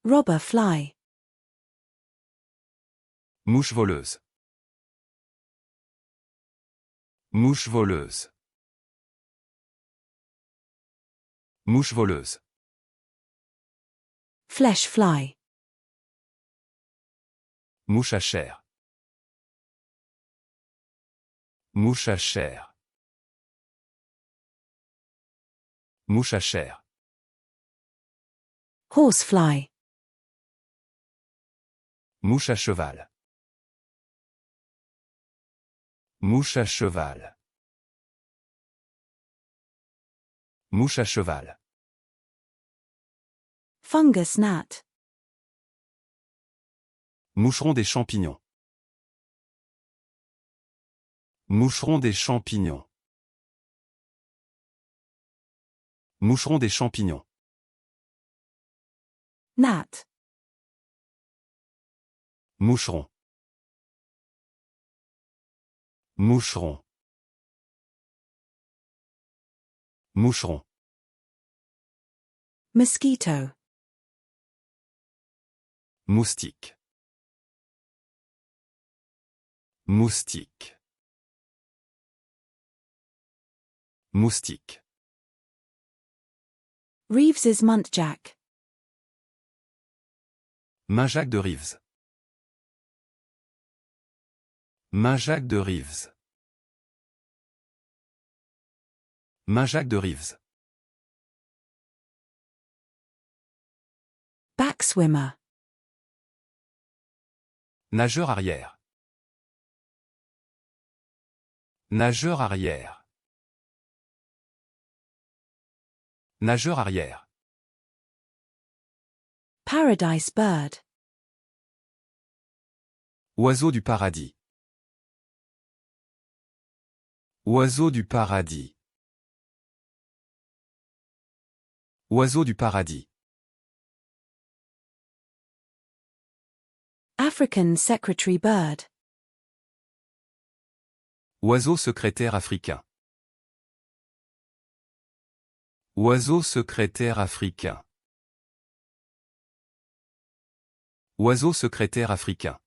Robber fly. Mouche voleuse. Mouche voleuse. Mouche voleuse. Flesh fly. Mouche à chair. Mouche à chair. Mouche à chair. Horsefly. Mouche à cheval. Mouche à cheval. Mouche à cheval. Fungus gnat. Moucheron des champignons. Moucheron des champignons. Moucheron des champignons. Gnat. Moucheron. Moucheron. Moucheron. Mosquito. Moustique. Moustique. Moustique. Reeves's muntjac. Majac de Reeves. Majac de Reeves. Majac de Reeves. Backswimmer. Nageur arrière. Nageur arrière. Nageur arrière. Paradise bird. Oiseau du paradis. Oiseau du paradis. Oiseau du paradis. African secretary bird. Oiseau secrétaire africain. Oiseau secrétaire africain. Oiseau secrétaire africain.